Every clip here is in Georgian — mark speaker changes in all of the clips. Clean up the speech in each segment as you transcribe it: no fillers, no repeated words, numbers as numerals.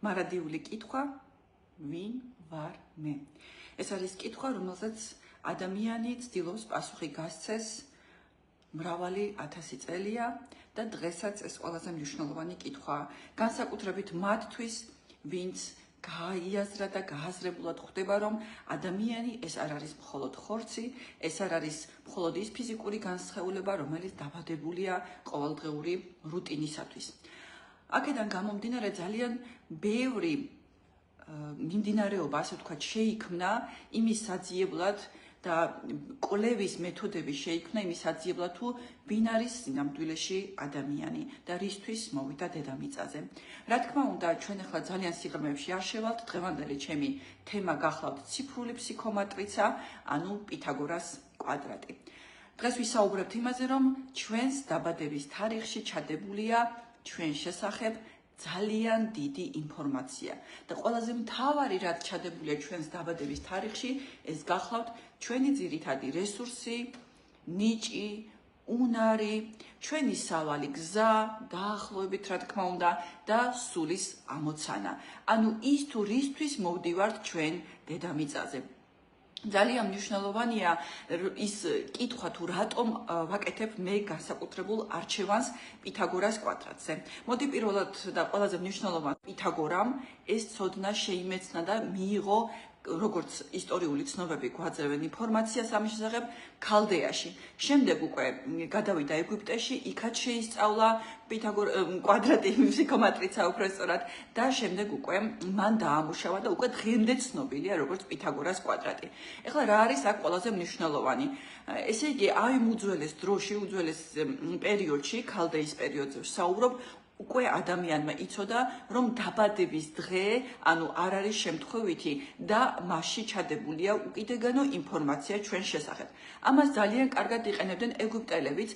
Speaker 1: მარადიული კითხვა, ვინ ვარ მე? ეს არის კითხვა, რომელსაც ადამიანი ცდილობს პასუხი გასცეს მრავალი ათასი წელია და დღესაც ეს ყველაზე მნიშვნელოვანი კითხვაა. განსაკუთრებით მათთვის, ვინც გაიაზრა და გააზრებულად ხვდება, რომ ადამიანი ეს არ არის მხოლოდ ხორცი, ეს არ არის მხოლოდ ის ფიზიკური განსხეულება, რომელიც დაბადებულია ყოველდღიური რუტინისათვის. აქედან გამომდინარე ძალიან ბევრი მიმდინარეობა, ასე ვთქვათ, შეიქმნა იმის საძიებლად და კვლევის მეთოდები შეიქმნა იმის საძიებლად, თუ ვინ არის სინამდვილეში ადამიანი და რისთვის მოვიდა დედამიწაზე. რა თქმა უნდა, ჩვენ ახლა ძალიან სიღრმეებში არ შევალთ, დღევანდელი ჩემი თემა გახლავთ ციფრული ფსიქომატრიცა, ანუ პითაგორას კვადრატი. დღეს ვისაუბრებთ იმაზე, რომ ჩვენს დაბადების თარიღში ჩადებულია ჩვენ შესახებ ძალიან დიდი ინფორმაცია და ყველაზე მთავარი რაც ჩადებულია ჩვენს დაბადების თარიღში, ეს გახლავთ ჩვენი ძირითადი რესურსი, ნიჭი, უნარი, ჩვენი სავალი გზა, დაახლოებით რა თქმა უნდა და სულის ამოცანა. ანუ ის თუ რისთვის მოვდივართ ჩვენ დედამიწაზე. ძალიან მნიშვნელოვანია ის კითხვა, თუ რატომ ვაკეთებ მე განსაკუთრებულ არჩევანს პითაგორას კვადრატზე. მოდი პირველად და ყველაზე მნიშვნელოვანი პითაგორამ ეს ცოდნა შეიმეცნა და მიიღო, როგორც ისტორიული ცნობები გვაძლევენ ინფორმაციას ამის შესახებ, ქალდეაში. შემდეგ უკვე გადავიდა ეგვიპტეში, იქაც შეისწავლა კვადრატი, ფსიქომატრიცა უფრო სწორად და შემდეგ უკვე მან დაამუშავა და უკვე დღემდე ცნობილია როგორც პითაგორას კვადრატი. ეხლა რა არის აქ ყველაზე მნიშვნელოვანი? ესე იგი, აი უძველეს დროში, უძველეს პერიოდში, ქალდეის პერიოდზე ვსაუბრობ, უკვე ადამიანმა იცოდა, რომ დაბადების დღე, ანუ არ არის შემთხვევითი და მასში ჩადებულია უკიდეგანო ინფორმაცია ჩვენ შესახებ. ამას ძალიან კარგად იყენებდნენ ეგვიპტელებიც,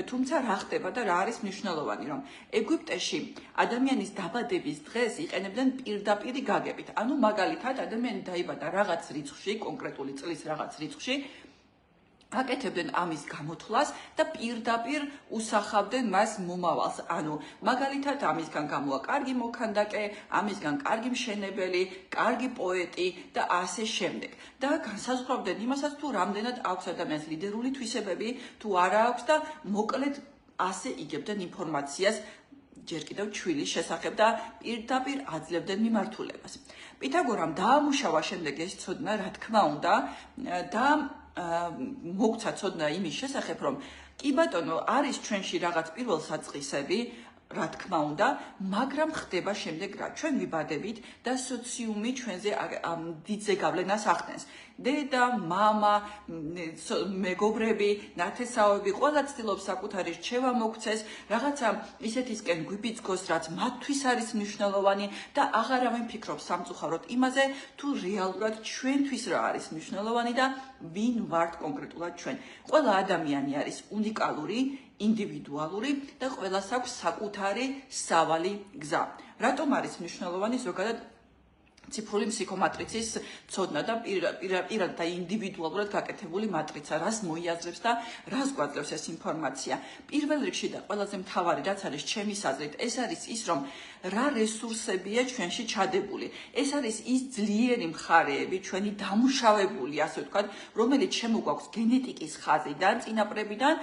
Speaker 1: თუმცა რა ხდება და რა არის მნიშვნელოვანი, რომ ეგვიპტეში ადამიანის დაბადების დღეს იყენებდნენ პირდაპირი გაგებით. ანუ მაგალითად, ადამიანი დაიბადა რაღაც რიცხვში, კონკრეტული წლის რაღაც რიცხვში, აკეთებდნენ ამის გამოთვლას და პირდაპირ უსახავდნენ მას მომავალს. ანუ მაგალითად, ამისგან გამოვა კარგი მოქანდაკე, ამისგან კარგი მშენებელი, კარგი პოეტი და ასე შემდეგ. და განსაზღვრავდნენ იმასაც, თუ რამდენად აქვს ადამიანს ლიდერული თვისებები, თუ არა აქვს და მოკლედ ასე იგებდნენ ინფორმაციას ჯერ კიდევ ჩვილის შესახებ და პირდაპირ აძლევდნენ მიმართულებას. პითაგორამ დაამუშავა შემდეგ ეს ცოდნა, რა თქმა უნდა, და მოგცა ცოდნა იმის შესახებ, რომ კი ბატონო, არის ჩვენში რაღაც პირველსაწყისები, რა თქმა უნდა, მაგრამ ხდება შემდეგ რა. ჩვენ ვიბადებით და სოციუმი ჩვენზე დიდ ზეგავლენას ახდენს. დედა, მამა, მეგობრები, ნათესაობები, ყველა ცდილობს საკუთარი რჩევა მოგცეს, რაღაცა ისეთისკენ გვიბიძგოს, რაც მათთვის არის მნიშვნელოვანი და აღარავინ ფიქრობს სამწუხაროდ იმაზე, თუ რეალურად ჩვენთვის რა არის მნიშვნელოვანი და ვინ ვართ კონკრეტულად ჩვენ. ყველა ადამიანი არის უნიკალური, ინდივიდუალური და ყველას აქვს საკუთარი სავალი გზა. რატომ არის მნიშვნელოვანი ზოგადად ციფრული ფსიქომატრიცის ცოდნა და პირად და ინდივიდუალურად გაკეთებული მატრიცა, რას მოიაზრებს და რას გვაძლევს ეს ინფორმაცია. პირველ რიგში და ყველაზე მთავარი, რაც არის ჩემი აზრით, ეს არის ის, რომ რა რესურსებია ჩვენში ჩადებული. ეს არის ის ძლიერი მხარეები, ჩვენი დამუშავებული, ასე ვთქვათ, რომელიც შემოგვაქვს გენეტიკის ხაზიდან, წინაპრებიდან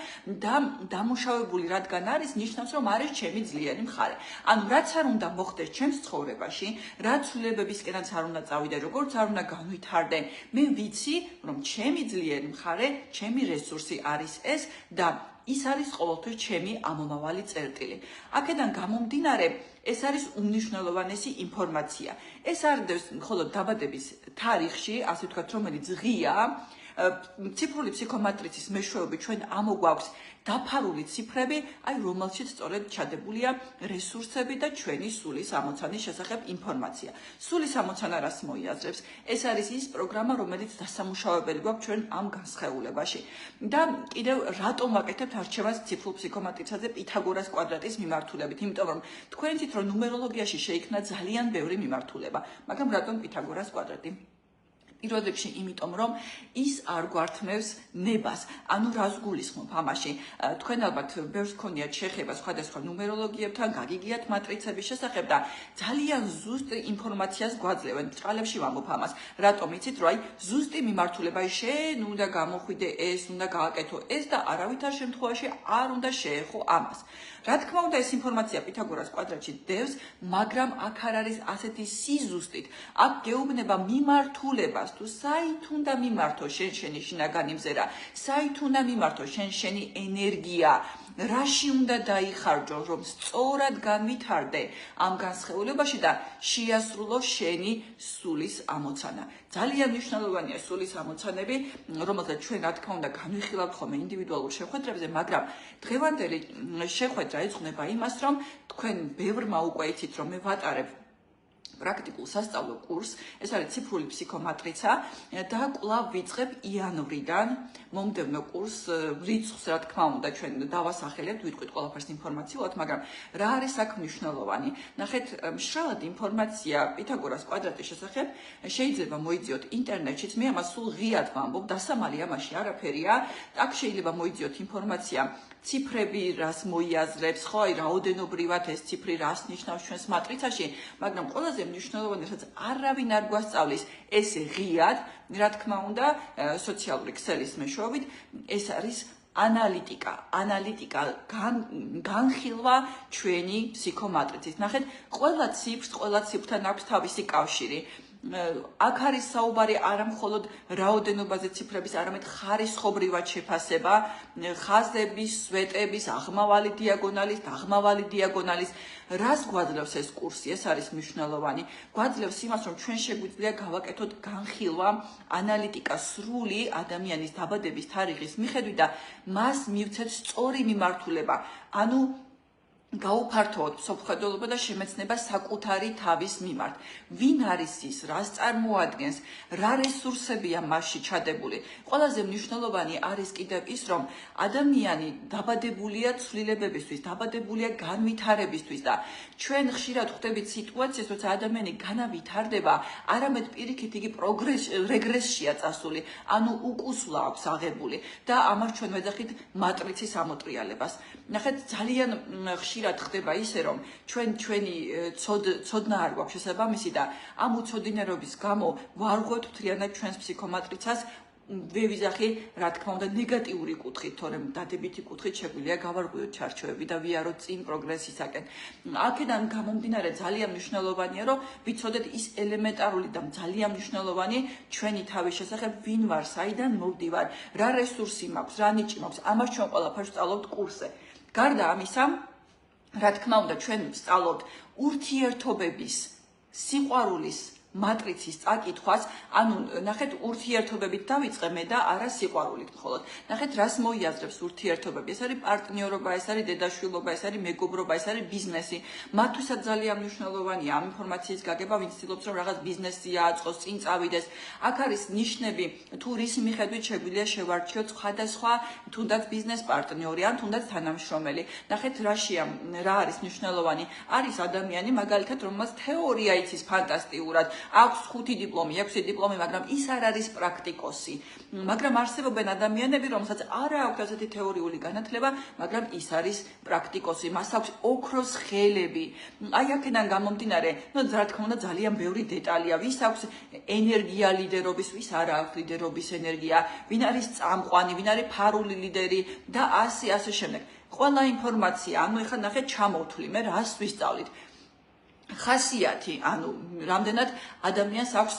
Speaker 1: და დამუშავებული რადგან არის, ნიშნავს, რომ არის ჩემი ძლიერი მხარე. ანუ რაც არ უნდა მოხდეს ჩემს ცხოვრებაში, რაც ცვლილებებისკენ არ უნდა წავიდე, როგორც არ უნდა განვითარდე, მე ვიცი, რომ ჩემი ძლიერი მხარე, ჩემი რესურსი არის ეს და ის არის ყოველთვის ჩემი ამომავალი წერტილი. აქედან გამომდინარე, ეს არის უმნიშვნელოვანესი ინფორმაცია. ეს არ დევს მხოლოდ დაბადების თარიღში, ასე ვთქვათ, რომელიც ღია, ციფრული ფსიქომატრიცის მეშვეობით ჩვენ ამოგვაქვს დაფარული ციფრები, აი რომელშიც სწორედ ჩადებულია რესურსები და ჩვენი სულის ამოცანის შესახებ ინფორმაცია. სულის ამოცანა რას მოიაზრებს? ეს არის ის პროგრამა, რომელიც დასამუშავებელი გვაქვს ჩვენ ამ განსხეულებაში. და კიდევ რატომ ვაკეთებთ არჩევანს ციფრულ ფსიქომატრიცაზე პითაგორას კვადრატის მიმართულებით? იმიტომ რომ თქვენ იცით, რომ ნუმეროლოგიაში შეიქმნა ძალიან ბევრი მიმართულება, მაგრამ რატომ პითაგორას კვადრატი? პირველ რიგში იმიტომ რომ ის არ გვართმევს ნებას. ანუ რას გულისხმობ ამაში? თქვენ ალბათ ბევრს გქონიათ შეხება სხვადასხვა ნუმეროლოგიებთან, გაგიგიათ მატრიცების შესახებ და ძალიან ზუსტ ინფორმაციას გვაძლევენ. ბრწყალებში ვამბობ ამას. რატომ იცით, რომ აი ზუსტი მიმართულება, შენ უნდა გამოხვიდე ეს, უნდა გააკეთო ეს და არავითარ შემთხვევაში არ უნდა შეეხო ამას. რა თქმა უნდა, ეს ინფორმაცია პითაგორას კვადრატში დევს, მაგრამ აქ არ არის ასეთი სიზუსტით. აქ გეუბნება მიმართულებას, თუ საით უნდა მიმართო შენი შინაგანი მზერა, საით უნდა მიმართო შენი ენერგია, რაში უნდა დაიხარჯო, რომ სწორად განვითარდე ამ განსხეულებაში და შეასრულო შენი სულის ამოცანა. ძალიან მნიშვნელოვანია სულის ამოცანები, რომელსაც ჩვენ რა თქმა უნდა განვიხილავთ ხოლმე ინდივიდუალურ შეხვედრებზე, მაგრამ დღევანდელი შეხვედრა ეძღვნება იმას, რომ თქვენ ბევრმა უკვე იცით, რომ მე ვატარებ პრაქტიკულ სასწავლო კურსს, ეს არის ციფრული ფსიქომატრიცა და კვლავ ვიწყებ იანვრიდან მომდევნო კურსს, რიცხვს რა თქმა უნდა ჩვენ დავასახელებთ, ვიტყვით ყველაფერს ინფორმაციულად, მაგრამ რა არის აქ მნიშვნელოვანი? ნახეთ, მშრალად ინფორმაცია პითაგორას კვადრატის შესახებ შეიძლება მოიძიოთ ინტერნეტშიც, მე ამას სულ ღიად ვამბობ, დასამალი ამაში არაფერია, აქ შეიძლება მოიძიოთ ინფორმაცია ციფრები რას მოიაზრებს, ხო, აი რაოდენობრივად ეს ციფრი რას ნიშნავს ჩვენს მატრიცაში, მაგრამ ყველაზე მნიშვნელოვანი, რაც არავინ არ გვასწავლის, ესე ღიად, რა თქმა უნდა, სოციალური ქსელის მეშვეობით, ეს არის ანალიტიკა, განხილვა ჩვენი ფსიქომატრიცის. ნახეთ, ყველა ციფრთან აქვს თავისი კავშირი. აქ არის საუბარი არა მხოლოდ რაოდენობაზე ციფრების, არამედ ხარისხობრივად შეფასება, ხაზების, სვეტების, აღმავალი დიაგონალის, რას გვაძლევს ეს კურსი? ეს არის მნიშვნელოვანი. გვაძლევს იმას, რომ ჩვენ შეგვიძლია გავაკეთოთ განხილვა, ანალიტიკა სრული ადამიანის დაბადების თარიღის მიხედვით და მას მივცეთ სწორი მიმართულება. ანუ გაუფართოვოთ მსოფლმხედველობა და შემეცნება საკუთარი თავის მიმართ. ვინ არის ის, რას წარმოადგენს, რა რესურსებია მასში ჩადებული. ყველაზე მნიშვნელოვანი არის კიდევ ის, რომ ადამიანი დაბადებულია ცვლილებებისთვის, დაბადებულია განვითარებისთვის და ჩვენ ხშირად ხვდებით სიტუაციას, როცა ადამიანი განავითარდება, არამედ პირიქით იგი რეგრესშია წასული, ანუ უკუსვლა აქვს აღებული და ამას ჩვენ ვეძახით მატრიცის ამოტრიალებას. ნახეთ, ძალიან ხშირად ხდება ისე, რომ ჩვენი ცოდნა არ გვაქვს შესაბამისი და ამ უცოდინერობის გამო ვარღვევთ მთლიანად ჩვენს ფსიქომატრიცას, ვევიზახი, რა თქმა უნდა, ნეგატიური კუთხით, თორემ დადებითი კუთხით შეგვიძლია გავარღვიოთ ჩარჩოები და ვიაროთ წინ პროგრესისაკენ. აქედან გამომდინარე ძალიან მნიშვნელოვანია, რომ ვიცოდეთ ის ელემენტარული და ძალიან მნიშვნელოვანი ჩვენი თავის შესახებ, ვინ ვარ, საიდან მოვდივარ, რა რესურსი მაქვს, რა ნიჭი მაქვს, ამას ჩვენ ყველაფერს ვსწავლობთ კურსზე. გარდა ამისა, რა თქმა უნდა, ჩვენ ვსწავლობთ ურთიერთობების, სიყვარულის მატრიცის წაკითხვას, ანუ ნახეთ, ურთიერთობებით დავიწყე მე და არა სიყვარულით მხოლოდ. ნახეთ, რას მოიაზრებს ურთიერთობები? ეს არის პარტნიორობა, ეს არის დედაშვილობა, ეს არის მეგობრობა, ეს არის ბიზნესი. მათთვისაც ძალიან მნიშვნელოვანია ამ ინფორმაციის გაგება, ვინც ცდილობს რომ რაღაც ბიზნესი აწყოს, წინ წავიდეს. აქ არის ნიშნები, თუ რის მიხედვით შეგვიძლია შევარჩიოთ სხვადასხვა თუნდაც ბიზნეს პარტნიორი ან თუნდაც თანამშრომელი. ნახეთ, რა არის მნიშვნელოვანი? არის ადამიანი, მაგალითად, რომელსაც თეორია იცის ფანტასტიურად, აქვს 5 დიპლომი, 6 დიპლომი, მაგრამ ის არ არის პრაქტიკოსი. მაგრამ არსებობენ ადამიანები, რომელსაც არ აქვს ასეთი თეორიული განათლება, მაგრამ ის არის პრაქტიკოსი, მას აქვს ოქროს ხელები. აი აქედან გამომდინარე, რა თქმა უნდა, ძალიან ბევრი დეტალია, ვის აქვს ენერგია ლიდერობის, ვის არ აქვს ლიდერობის ენერგია, ვინ არის წამყვანი, ვინ არის ფარული ლიდერი და ასე შემდეგ. ყველა ინფორმაცია, ანუ ეხლა ნახეთ, ჩამოვთვლი მე რას ვისწავლით. ხასიათი, ანუ რამდენად ადამიანს აქვს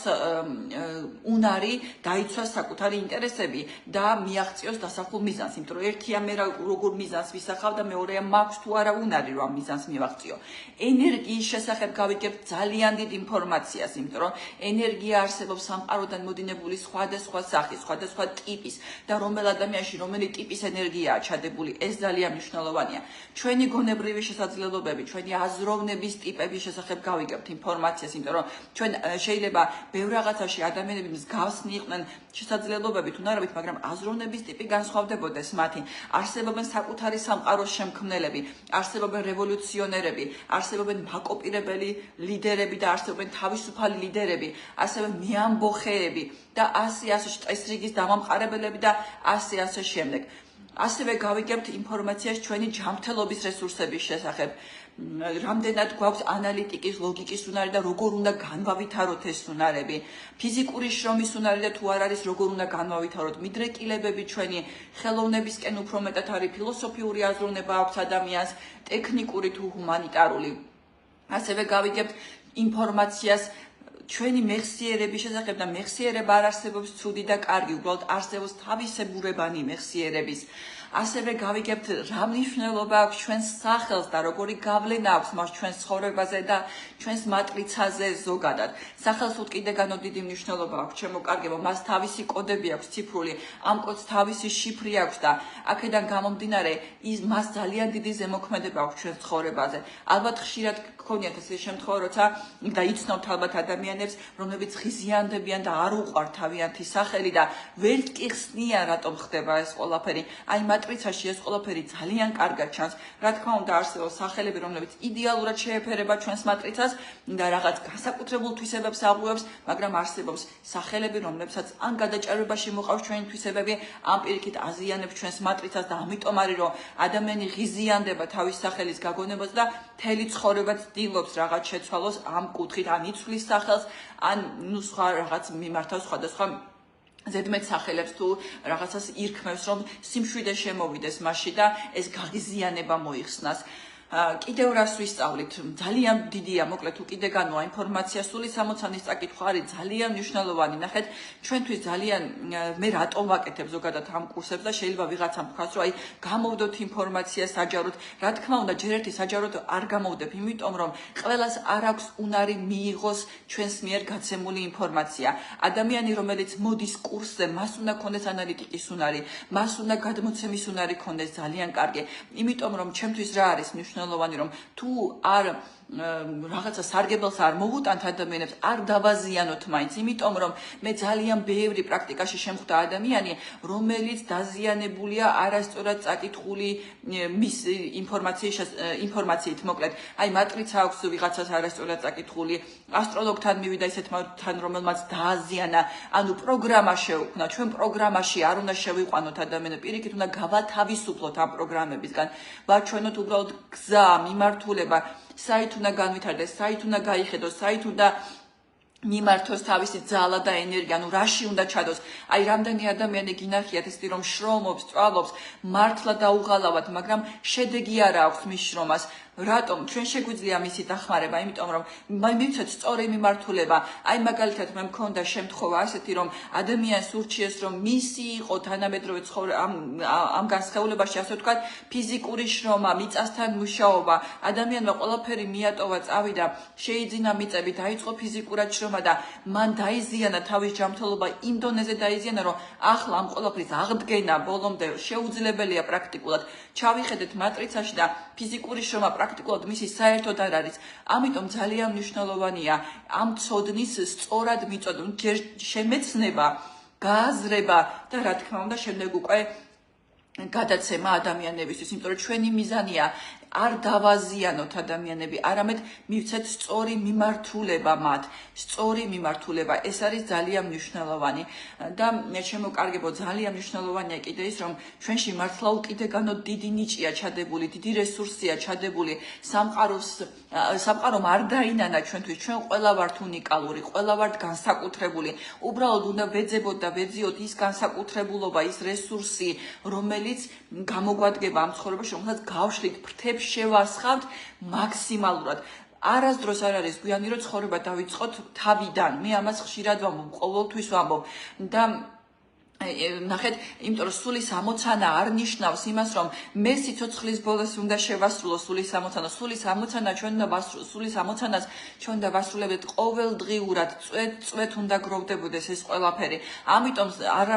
Speaker 1: უნარი დაიცვას საკუთარი ინტერესები და მიაღწიოს დასახულ მიზანს, იმიტომ რომ ერთია მე როგორ მიზანს ვისახავ და მეორეა მაქვს თუ არა უნარი რომ მიზანს მივაღწიო. ენერგიის შესახებ გავიგებთ ძალიან დიდ ინფორმაციას, იმიტომ რომ ენერგია არსებობს სამყაროდან მოდინებული სხვადასხვა სახის, სხვადასხვა ტიპის და რომელ ადამიანში რომელი ტიპის ენერგიაა ჩადებული, ეს ძალიან მნიშვნელოვანია. ჩვენი გონებრივი შესაძლებლობები, ჩვენი აზროვნების ტიპების შესახებ გავიგებთ ინფორმაციას, იმიტომ რომ ჩვენ შეიძლება ბევრ რაღაცაში ადამიანები მსგავსნი იყვნენ შესაძლებლობებით, უნარებით, მაგრამ აზროვნების ტიპი განსხვავდებოდეს მათი. არსებობენ საკუთარი სამყაროს შემქმნელები, არსებობენ რევოლუციონერები, არსებობენ მაკოპირებელი ლიდერები და არსებობენ თავისუფალი ლიდერები, ასევე მეამბოხეები და ასე წესრიგის დამამყარებელები და ასე შემდეგ. ასევე გავიგებთ ინფორმაციას ჩვენი ჯანმრთელობის რესურსების შესახებ. რამდენად გვაქვს ანალიტიკის, ლოგიკის უნარი და როგორ უნდა განვავითაროთ ეს უნარები. ფიზიკური შრომის უნარი და თუ არ არის, როგორ უნდა განვავითაროთ. მიდრეკილებები ჩვენი ხელოვნებისკენ უფრო მეტად არის, ფილოსოფიური აზროვნება აქვს ადამიანს, ტექნიკური თუ ჰუმანიტარული. ასევე გავიგებთ ინფორმაციას ჩვენი მეხსიერების შესახებ და მეხსიერება არ არსებობს ცუდი და კარგი, უბრალოდ არსებობს თავისებურებანი მეხსიერების. ასევე გავიგებთ რა მნიშვნელობა აქვს ჩვენს სახელს და როგორი გავლენა აქვს მას ჩვენს ცხოვრებაზე და ჩვენს მატრიცაზე ზოგადად. სახელს უტკიდეგანო დიდი მნიშვნელობა აქვს, ჩემო კარგებო, მას თავისი კოდები აქვს ციფრული, ამ კოდს თავისი შიფრი აქვს და აქედან გამომდინარე მას ძალიან დიდი ზემოქმედება აქვს ჩვენს ცხოვრებაზე. ალბათ ხშირად გქონიათ ესეთი შემთხვევა, როცა და იცნობთ ალბათ ადამიანებს, რომლებიც ღიზიანდებიან და არ უყვართ თავიანთი სახელი და ვერ კი ხსნიან რატომ ხდება ეს ყველაფერი. აი მატრიცაში ეს ყველაფერი ძალიან კარგად ჩანს. რა თქმა უნდა, არსებობს სახელები, რომლებიც იდეალურად შეეფერება ჩვენს მატრიცას და რაღაც განსაკუთრებულ თვისებებს აღვევს, მაგრამ არსებობს სახელები, რომლებსაც ან გადაჭარბებაში მოყავს ჩვენი თვისებები, ან პირიქით აზიანებს ჩვენს მატრიცას და ამიტომ არის, რომ ადამიანი ღიზიანდება თავის სახელის გაგონებას და მთელი ცხოვრება ცდილობს რაღაც შეცვალოს ამ კუთხით, ან იცვლის სახელს, ან სხვა რაღაც მიმართავს სხვადასხვა ზედმეტ სახელებს თუ რაღაცას ირქმევს, რომ სიმშვიდე შემოვიდეს მასში და ეს გაღიზიანება მოიხსნას. კიდევ რას ვისწავლით? ძალიან დიდია, მოკლედ უკიდე განვა ინფორმაცია, სული 60-ის წაკითხვა არის ძალიან მნიშვნელოვანი. ნახეთ, ჩვენთვის ძალიან მე რატომ ვაკეთებ ზოგადად ამ კურსებს და შეიძლება ვიღაცამ თქვას, რომ აი გამოვდოთ ინფორმაცია საჯაროდ. რა თქმა უნდა, ჯერ ერთი საჯაროდ არ გამოვდებ, იმიტომ რომ ყველას არ აქვს უნარი მიიღოს ჩვენს მიერ გაცემული ინფორმაცია. ადამიანი, რომელიც მოდის კურსზე, მას უნდა ქონდეს ანალიტიკის უნარი, მას უნდა გადმოცემის უნარი ქონდეს ძალიან კარგი. იმიტომ რომ ჩემთვის რა არის მნიშვნელოვანი, რომ თუ არ რაღაცა სარგებელს არ მოვუტანთ ადამიანებს, არ დავაზიანოთ მაინც, იმიტომ რომ მე ძალიან ბევრი პრაქტიკაში შემხვდა ადამიანი, რომელიც დაზიანებულია არასწორად წაკითხული მის ინფორმაციით, მოკლედ, აი მატრიცა აქვს ვიღაცას არასწორად წაკითხული, ასტროლოგთან მივიდა ისეთთან, რომელმაც დააზიანა, ანუ პროგრამა შეუქმნა, ჩვენ პროგრამაში არ უნდა შევიყვანოთ ადამიანები, პირიქით უნდა გავათავისუფლოთ ამ პროგრამებისგან, ვარჩვენოთ უბრალოდ გზა, მიმართულება, საით უნდა განვითარდეს, საით უნდა გაიხედოს, საით უნდა მიმართოს თავისი ძალა და ენერგია, ანუ რაში უნდა ჩადოს. აი რამდენი ადამიანი გინახიათ ისეთი, რომ შრომობს, სწავლობს, მართლა დაუღალავად, მაგრამ შედეგი არ აქვს მის შრომას. რატომ? ჩვენ შეგვიძლია მისი დახმარება, იმიტომ რომ მივცეთ სწორი მიმართულება. აი მაგალითად მე მქონდა შემთხვევა ასეთი, რომ ადამიანს ურჩიეს, რომ მისი იყო თანამედროვე ამ განსხეულებაში, ასე ვთქვათ, ფიზიკური შრომა, მიწასთან მუშაობა. ადამიანმა ყველაფერი მიატოვა, წავიდა, შეიძინა მიწები, დაიწყო ფიზიკურად შრომა და მან დაიზიანა თავის ჯანმრთელობა იმ დონეზე დაიზიანა, რომ ახლა ამ ყველაფრის აღდგენა ბოლომდე შეუძლებელია პრაქტიკულად. ჩავიხედეთ მატრიცაში და ფიზიკური შრომა პრაქტიკულად მისი საერთოდ არ არის. ამიტომ ძალიან მნიშვნელოვანია ამ ცოდნის სწორად მიწოდა, ჯერ შემეცნება, გააზრება და რა თქმა უნდა შემდეგ უკვე გადაცემა ადამიანებისთვის, იმიტომ რომ ჩვენი მიზანია არ დავაზიანოთ ადამიანები, არამედ მივცეთ სწორი მიმართულება მათ, სწორი მიმართულება, ეს არის ძალიან მნიშვნელოვანი და ჩემო კარგებო, ძალიან მნიშვნელოვანია კიდე ის, რომ ჩვენში მართლა უკიდეგანო დიდი ნიჭია ჩადებული, დიდი რესურსია ჩადებული, სამყარომ არ დაინანა ჩვენთვის, ჩვენ ყველა ვართ უნიკალური, ყველა ვართ განსაკუთრებული, უბრალოდ უნდა ვეძებოთ და ვეძიოთ ის განსაკუთრებულობა, ის რესურსი, რომელიც გამოგვადგება ამ ცხოვრებაში, რომელსაც გავშლით ფრთებს შევასხავთ მაქსიმალურად. არასდროს არ არის გვიანი, რომ ცხოვრება დავიწყოთ თავიდან. მე ამას ხშირად ვამბობ, ყოველთვის ვამბობ და ნახეთ, იმიტომ რომ სული 60-ანა არ ნიშნავს იმას, რომ მე სიცოცხლის ბოლოს უნდა შევასრულო სული 60-ანა. სული 60-ანა ჩვენ უნდა ვასრულოთ, სული 60-ანას ჩვენ უნდა ვასრულებდეთ ყოველდღიურად, წვეთ უნდა გროვდებოდეს ეს ყველაფერი. ამიტომ არ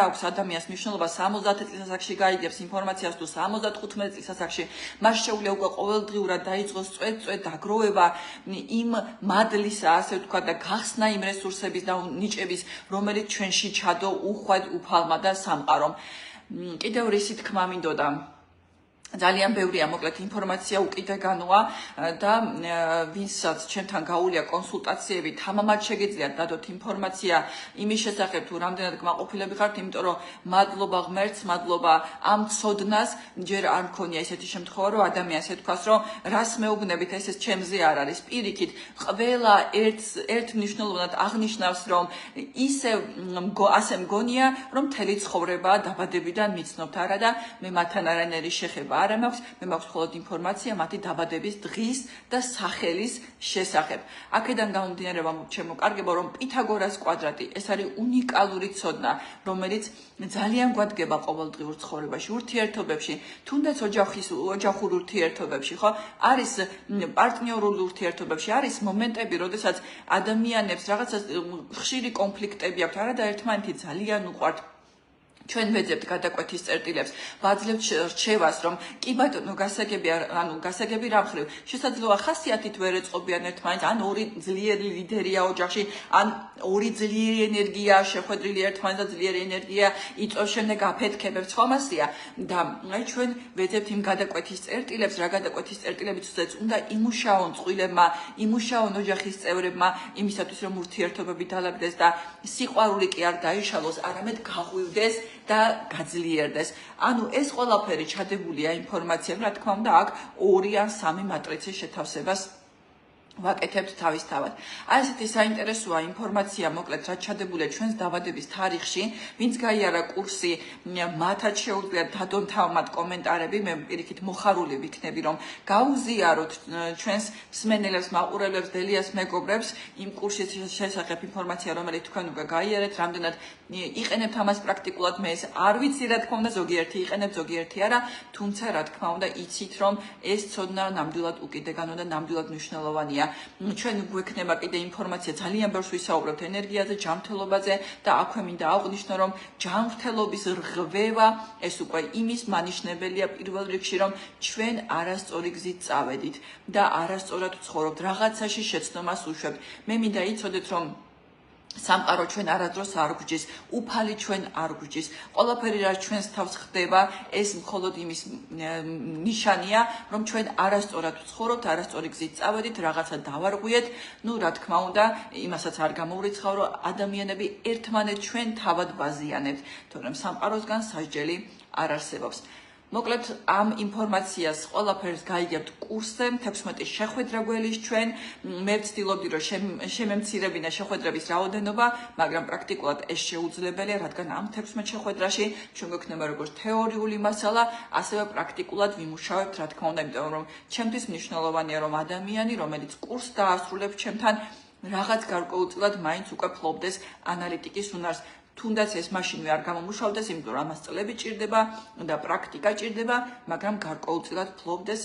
Speaker 1: აქვს ადამიანს მნიშვნელობა 70 წლის ასაკში გაიგებს ინფორმაციას თუ 75 წლის ასაკში. მას შეუძლია უკვე ყოველდღიურად დაიწყოს წვეთ დაგროვება იმ მადლისა, ასე ვთქვათ, და გახსნა იმ რესურსების და ნიჭების, რომელიც ჩვენში ჩადო უხვად უფალმა და სამყარომ. კიდევ რისი თქმა მინდოდა? ძალიან ბევრია მოკლედ ინფორმაცია უკიდე განვა და ვინცაც ჩემთან გაუვლია კონსულტაციები, თამამად შეგიძლიათ დადოთ ინფორმაცია იმის შესახებ თუ რამდენად კმაყოფილები ხართ, იმიტომ რომ მადლობა ღმერთს, მადლობა ამ ცოდნას, ჯერ არ მქონია ესეთი შემთხვევა, რომ ადამიანს ეთქვას, რომ რას მეუბნებით, ეს ჩემზე არ არის. პირიქით, ყველა ერთ მნიშვნელოვნად აღნიშნავს, რომ ასე მგონია, რომ მთელი ცხოვრება დაბადებიდან მიცნობთ არა და მე მათთან არანაირი შეხება არ მაქვს, მე მაქვს მხოლოდ ინფორმაცია მათი დაბადების დღის და სახელის შესახებ. აქედან გამომდინარე, ჩემო კარგებო, რომ პითაგორას კვადრატი ეს არის უნიკალური ცოდნა, რომელიც ძალიან გვადგება ყოველდღიურ ცხოვრებაში, ურთიერთობებში, თუნდაც ოჯახურ ურთიერთობებში, ხო? არის პარტნიორულ ურთიერთობებში, არის მომენტები, როდესაც ადამიანებს რაღაცა ხშირი კონფლიქტები აქვთ, არა და ერთმანეთი ძალიან უყვართ. ჩვენ ვეძებთ გადაკვეთის წერტილებს, ვაძლევთ რჩევას, რომ კი ბატონო, გასაგები რა მხრივ, შესაძლოა ხასიათით ვერ ეწყობიან ერთმანეთს, ან ორი ძლიერი ლიდერია ოჯახში, ან ორი ძლიერი ენერგია შეხვედრილი ერთმანეთს და ძლიერი ენერგია იწვევს შემდეგ აფეთქებებს, ხო მასია? და ჩვენ ვეძებთ იმ გადაკვეთის წერტილებს, რა გადაკვეთის წერტილებიც უნდა იმუშაონ წყვილებმა, იმუშაონ ოჯახის წევრებმა, იმისათვის რომ ურთიერთობები დაალაგდეს და სიყვარული კი არ დაიშალოს, არამედ გაღვივდეს და გაძლიერდეს. ანუ ეს ყველაფერი ჩადებულია ინფორმაციამ, რა თქმა უნდა, აქ 2 ან 3 მატრიცის შეთავსებას ვაკეთებთ თავისთავად. აი ესეთი საინტერესოა ინფორმაცია, მოკლედ, რაც ჩადებულია ჩვენს დაბადების თარიღში, ვინც გაიარა კურსი, მათაც შეუძლიათ დადონ თავმად კომენტარები, მე პირიქით მოხარული ვიქნები, რომ გაუზიაროთ ჩვენს მსმენელებს, მაყურებლებს, დელიას მეგობრებს იმ კურსის შესახებ ინფორმაცია, რომელიც თქვენ უკვე გაიარეთ, რამდენად იყენებთ ამას პრაქტიკულად, მე ეს არ ვიცი, რა თქმა უნდა, ზოგიერთი იყენებთ, ზოგიერთი არა, თუმცა რა თქმა უნდა, იცით, რომ ეს ცოდნა ნამდვილად უკიდეგანო და ნამდვილად მნიშვნელოვანია. ჩვენ გვექნება კიდე ინფორმაცია, ძალიან ბევრს ვისაუბრებთ ენერგიაზე, ჯანმრთელობაზე და აქვე მინდა აღვნიშნო, რომ ჯანმრთელობის რღვევა ეს უკვე იმის მანიშნებელია პირველ რიგში, რომ ჩვენ არასწორი გზით წავედით და არასწორად ვცხოვრობთ, რაღაცაში შეცდომას უშვებთ. მე მინდა იცოდეთ, რომ სამყარო ჩვენ არადროს არ გვჯის, უფალი ჩვენ არ გვჯის. ყველაფერი რაც ჩვენს თავს ხდება, ეს მხოლოდ იმის ნიშანია, რომ ჩვენ არასწორად ვცხოვრობთ, არასწორი გზით წავედით, რაღაცა დავარღვიეთ. ნუ რა თქმა უნდა, იმასაც არ გამოვრიცხავ, რომ ადამიანები ერთმანეთს ჩვენ თავად ვაზიანებთ, თორემ სამყაროსგან სასჯელი არ არსებობს. მოკლედ ამ ინფორმაციას ყველაფერს გაიგებთ კურსზე, 16 შეხვედრა გველის ჩვენ. მე ვცდილობდი, რომ შემემცირებინა შეხვედრების რაოდენობა, მაგრამ პრაქტიკულად ეს შეუძლებელია, რადგან ამ 16 შეხვედრაში ჩვენ გვექნება როგორც თეორიული მასალა, ასევე პრაქტიკულად ვიმუშავებთ, რა თქმა უნდა, იმიტომ რომ ჩემთვის მნიშვნელოვანია, რომ ადამიანი, რომელიც კურსს დაასრულებს ჩემთან, რაღაც გარკვეულწილად მაინც უკვე ფლობდეს ანალიტიკის უნარს. თუნდაც ეს მაშინვე არ გამომუშავდეს, იმიტომ რომ ამას წლები ჭირდება და პრაქტიკა ჭირდება, მაგრამ გარკვეულწილად ფლობდეს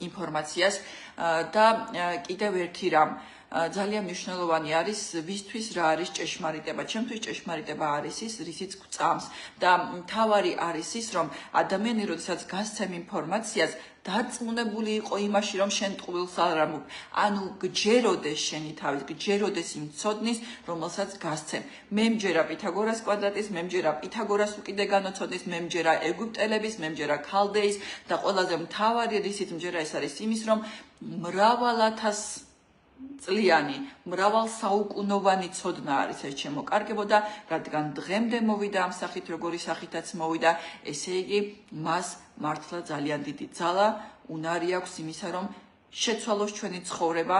Speaker 1: ინფორმაციას და კიდევ ერთი რამ ძალიან მნიშვნელოვანი არის, ვისთვის რა არის ჭეშმარიტება. ჩემთვის ჭეშმარიტება არის ის, რისიც გვწამს და მთავარი არის ის, რომ ადამიანი, როდესაც გასცემ ინფორმაციას, დარწმუნებული იყო იმაში, რომ შენ ტყუილს არ ამობ. ანუ გჯეროდეს შენი თავის, გჯეროდეს იმ ცოდნის, რომელსაც გასცემ. მე მჯერა პითაგორას კვადრატის, მე მჯერა პითაგორას უკიდეგანო ცოდნის, მე მჯერა ეგვიპტელების, მე მჯერა ქალდეის და ყველაზე მთავარი რისიც მჯერა ეს არის იმის, რომ მრავალ წლიანი, მრავალსაუკუნოვანი ცოდნა არის ეს ჩემო კარგებო და რადგან დღემდე მოვიდა ამ სახით, როგორი სახითაც მოვიდა, ესე იგი მას მართლა ძალიან დიდი ძალა უნარი აქვს იმისა, რომ შეცვალოს ჩვენი ცხოვრება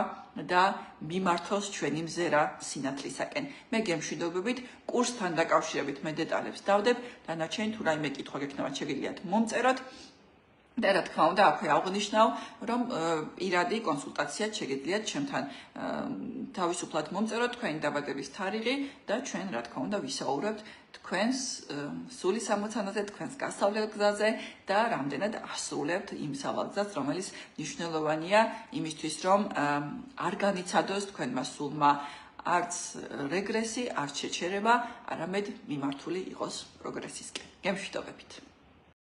Speaker 1: და მიმართოს ჩვენი მზერა სინათლისაკენ. მე გემშვიდობებით, კურსთან დაკავშირებით მე დეტალებს დავდებ, დანარჩენი თუ რაიმე კითხვა გექნებათ, შეგიძლიათ მომწეროთ. და რა თქმა უნდა, აქვე აღნიშნავ, რომ პირადი კონსულტაციაც შეგიძლიათ ჩემთან თავისუფლად მომწეროთ თქვენი დაბადების თარიღი და ჩვენ რა თქმა უნდა ვისაუბრებთ თქვენს სულის ამოცანაზე, თქვენს გასავლელ გზაზე და რამდენად ასრულებთ იმ სავალგზას, რომელიც მნიშვნელოვანია იმისთვის, რომ არ განიცადოს თქვენმა სულმა არც რეგრესი, არც შეჩერება, არამედ მიმართული იყოს პროგრესისკენ. გემშვიდობებით.